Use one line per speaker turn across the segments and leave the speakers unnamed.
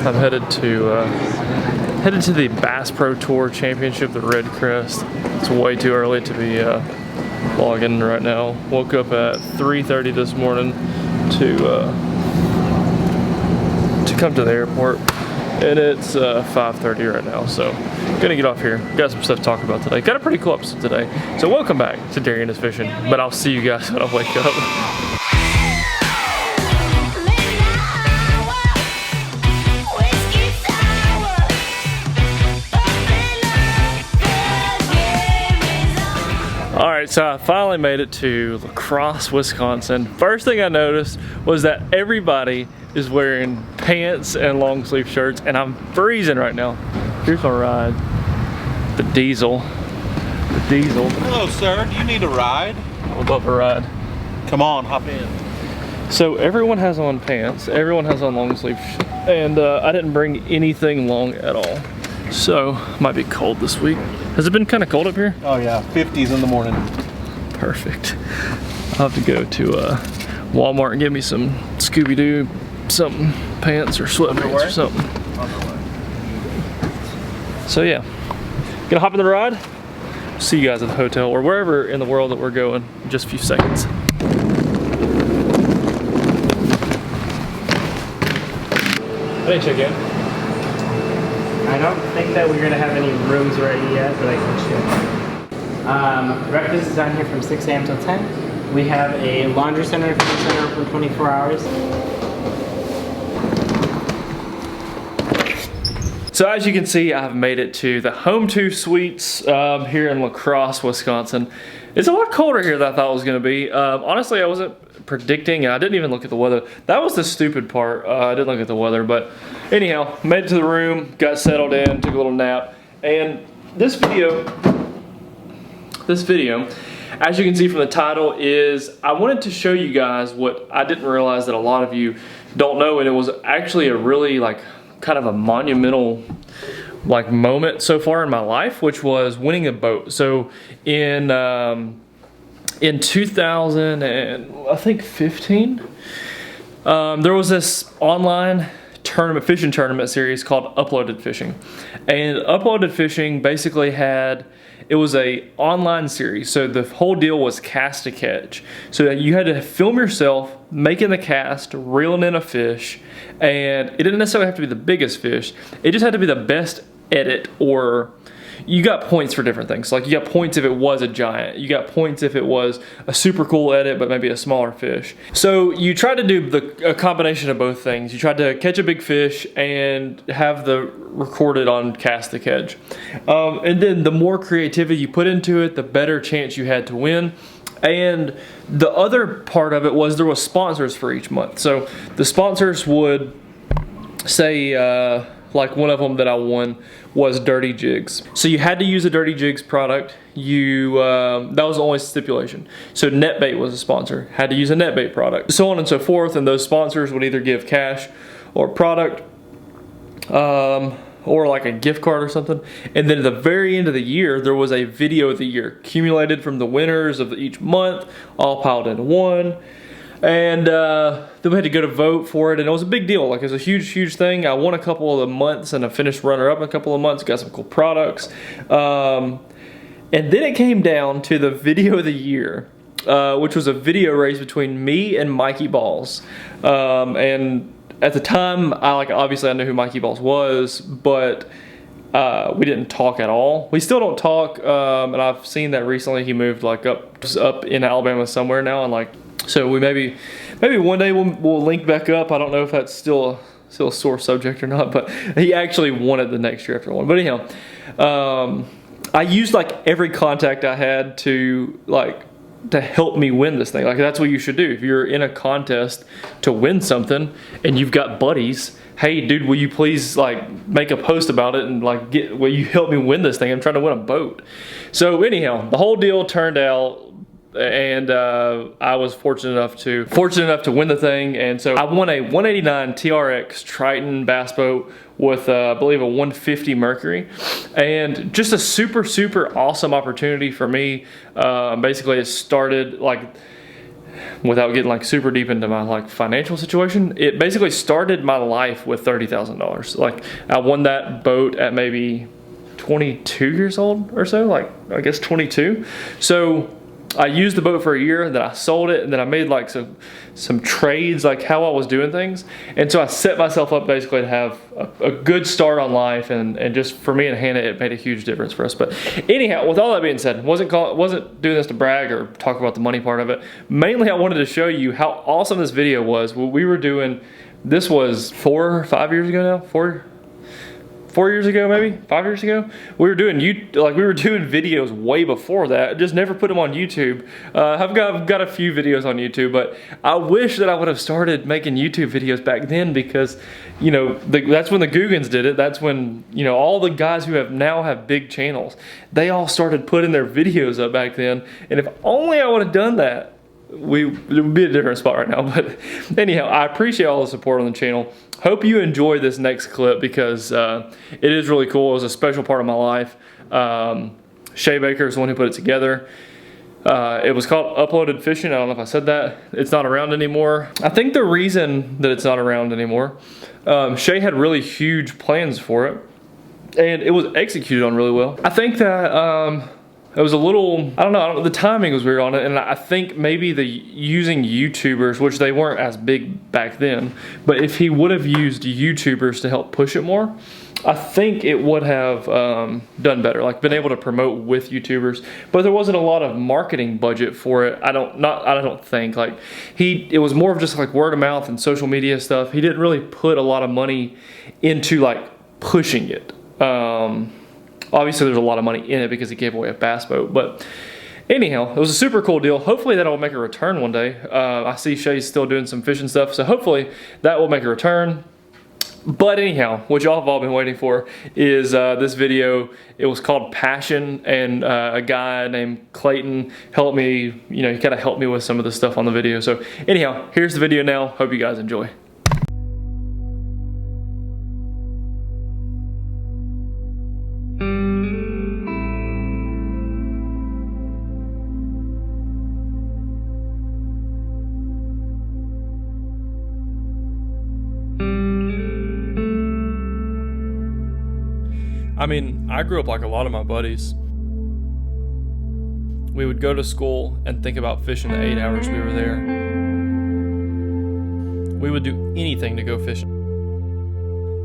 I'm headed to the Bass Pro Tour Championship, the Red Crest. It's way too early to be logging right now. Woke up at 3:30 this morning to come to the airport, and it's 5:30 right now. So gonna get off here. Got some stuff to talk about today. Got a pretty cool episode today. So welcome back to Darian is Fishing. But I'll see you guys when I wake up. Alright, so I finally made it to La Crosse, Wisconsin. First thing I noticed was that everybody is wearing pants and long sleeve shirts, and I'm freezing right now. Here's my ride. The Diesel. The Diesel.
Hello, sir. Do you need a ride?
I would love a ride.
Come on, hop in.
So everyone has on pants, everyone has on long sleeve, and I didn't bring anything long at all. So, might be cold this week. Has it been kind of cold up here?
Oh yeah, 50s in the morning.
Perfect. I'll have to go to Walmart and get me some Scooby-Doo something, pants or sweatpants or something.
Underwear.
So yeah, gonna hop in the ride. See you guys at the hotel or wherever in the world that we're going in just a few seconds. I didn't check in.
I don't think that we're gonna have any rooms ready yet, but I can check. Breakfast is down here from 6 a.m. till 10. We have a laundry center and fitness center open 24 hours.
So as you can see, I've made it to the Home 2 Suites here in La Crosse, Wisconsin. It's a lot colder here than I thought it was gonna be. Honestly, I wasn't predicting, and I didn't even look at the weather. That was the stupid part. I didn't look at the weather, but anyhow, made it to the room, got settled in, took a little nap, and this video, as you can see from the title, is I wanted to show you guys what I didn't realize that a lot of you don't know, and it was actually a really kind of a monumental moment so far in my life, which was winning a boat. So in 2015, there was this online fishing tournament series called Uploaded Fishing, and Uploaded Fishing basically it was a online series. So the whole deal was cast to catch. So you had to film yourself making the cast, reeling in a fish, and it didn't necessarily have to be the biggest fish. It just had to be the best edit, or you got points for different things. Like you got points if it was a giant. You got points if it was a super cool edit, but maybe a smaller fish. So you tried to do a combination of both things. You tried to catch a big fish and have the recorded on cast to catch. And then the more creativity you put into it, the better chance you had to win. And the other part of it was there was sponsors for each month. So the sponsors would say, like one of them that I won was Dirty Jigs. So you had to use a Dirty Jigs product. That was the only stipulation. So NetBait was a sponsor, had to use a NetBait product, so on and so forth. And those sponsors would either give cash or product, or like a gift card or something. And then at the very end of the year, there was a video of the year accumulated from the winners of each month, all piled into one. And then we had to go to vote for it, and it was a big deal. Like, it was a huge, huge thing. I won a couple of the months, and I finished runner-up in a couple of months, got some cool products. And then it came down to the video of the year, which was a video race between me and Mikey Balls. And at the time, obviously I knew who Mikey Balls was, but we didn't talk at all. We still don't talk, and I've seen that recently. He moved up in Alabama somewhere now, and so we maybe one day we'll link back up. I don't know if that's still a sore subject or not, but he actually won it the next year after I won. But anyhow, I used every contact I had to help me win this thing. That's what you should do if you're in a contest to win something and you've got buddies. Hey dude, will you please make a post about it and will you help me win this thing? I'm trying to win a boat. So anyhow, the whole deal turned out, and I was fortunate enough to win the thing. And so I won a 189 TRX Triton bass boat with I believe a 150 Mercury, and just a super awesome opportunity for me. Basically it started without getting like super deep into my like financial situation, it basically started my life with $30,000. Like I won that boat at maybe 22 years old or so, like I guess 22. So I used the boat for a year, then I sold it, and then I made like some trades, like how I was doing things. And so I set myself up basically to have a good start on life, and just for me and Hannah, it made a huge difference for us. But anyhow, with all that being said, wasn't doing this to brag or talk about the money part of it. Mainly I wanted to show you how awesome this video was. What we were doing, this was 4 or 5 years ago now, 4 years ago, maybe 5 years ago. We were doing videos way before that. Just never put them on YouTube. I've got a few videos on YouTube, but I wish that I would have started making YouTube videos back then, because you know that's when the Googans did it. That's when all the guys who now have big channels, they all started putting their videos up back then. And if only I would have done that, it would be a different spot right now. But anyhow, I appreciate all the support on the channel. Hope you enjoy this next clip, because it is really cool. It was a special part of my life. Shay Baker is the one who put it together. It was called Uploaded Fishing. I don't know if I said that. It's not around anymore. I think the reason that it's not around anymore, Shay had really huge plans for it, and it was executed on really well. I think that it was a little, I don't know, the timing was weird on it, and I think maybe using YouTubers, which they weren't as big back then, but if he would have used YouTubers to help push it more, I think it would have done better, like been able to promote with YouTubers. But there wasn't a lot of marketing budget for it. I don't think, like it was more of just like word of mouth and social media stuff. He didn't really put a lot of money into like pushing it. Obviously there's a lot of money in it because he gave away a bass boat, but anyhow, it was a super cool deal. Hopefully that'll make a return one day. I see Shay's still doing some fishing stuff, so hopefully that will make a return. But anyhow, what y'all have all been waiting for is this video. It was called Passion, and a guy named Clayton helped me, he kind of helped me with some of the stuff on the video. So anyhow, here's the video now. Hope you guys enjoy. I mean, I grew up like a lot of my buddies. We would go to school and think about fishing the 8 hours we were there. We would do anything to go fishing.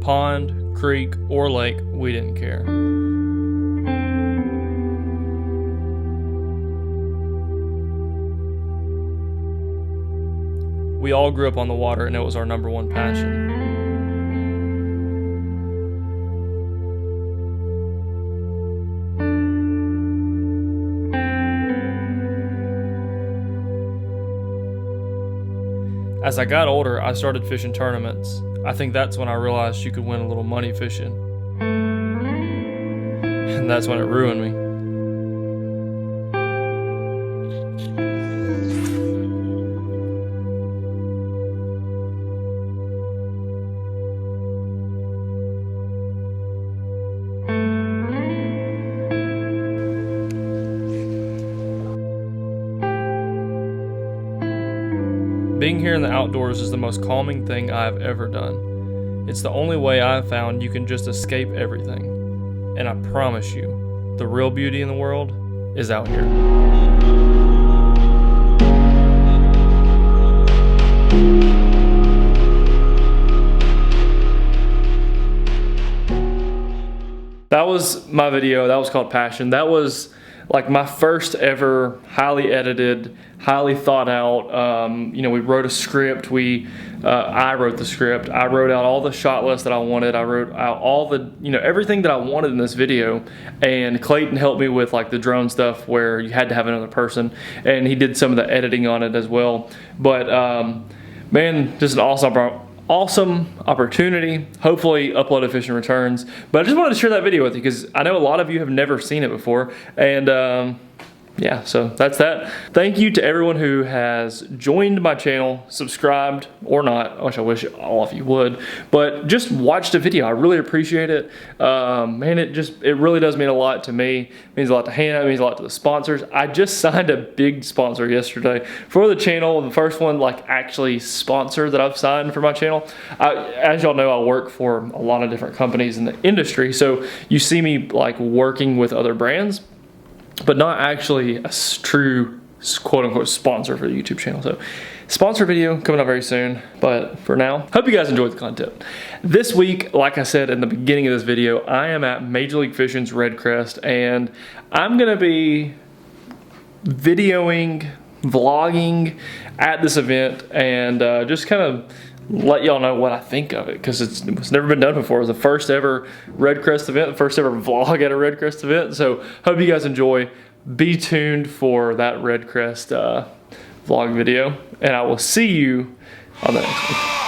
Pond, creek, or lake, we didn't care. We all grew up on the water, and it was our #1 passion. As I got older, I started fishing tournaments. I think that's when I realized you could win a little money fishing. And that's when it ruined me. Being here in the outdoors is the most calming thing I've ever done. It's the only way I've found you can just escape everything. And I promise you, the real beauty in the world is out here. That was my video. That was called Passion. That was like my first ever highly edited, highly thought out. We wrote a script. I wrote the script. I wrote out all the shot lists that I wanted. I wrote out all the, everything that I wanted in this video. And Clayton helped me with like the drone stuff where you had to have another person, and he did some of the editing on it as well. But man, just an awesome opportunity. Hopefully Uploaded Fishing returns, but I just wanted to share that video with you because I know a lot of you have never seen it before, and yeah, so that's that. Thank you to everyone who has joined my channel, subscribed or not. I wish all of you would, but just watched a video. I really appreciate it. Man, it really does mean a lot to me. It means a lot to Hannah. It means a lot to the sponsors. I just signed a big sponsor yesterday for the channel. The first one, like, actually sponsor that I've signed for my channel. As y'all know, I work for a lot of different companies in the industry, so you see me like working with other brands, but not actually a true quote-unquote sponsor for the YouTube channel. So sponsor video coming up very soon, but for now, hope you guys enjoyed the content. This week, like I said in the beginning of this video, I am at Major League Fishing's Red Crest, and I'm gonna be videoing, vlogging at this event, and just kind of let y'all know what I think of it, because it's never been done before. It was the first ever Red Crest event, the first ever vlog at a Red Crest event. So hope you guys enjoy. Be tuned for that Red Crest vlog video, and I will see you on the next one.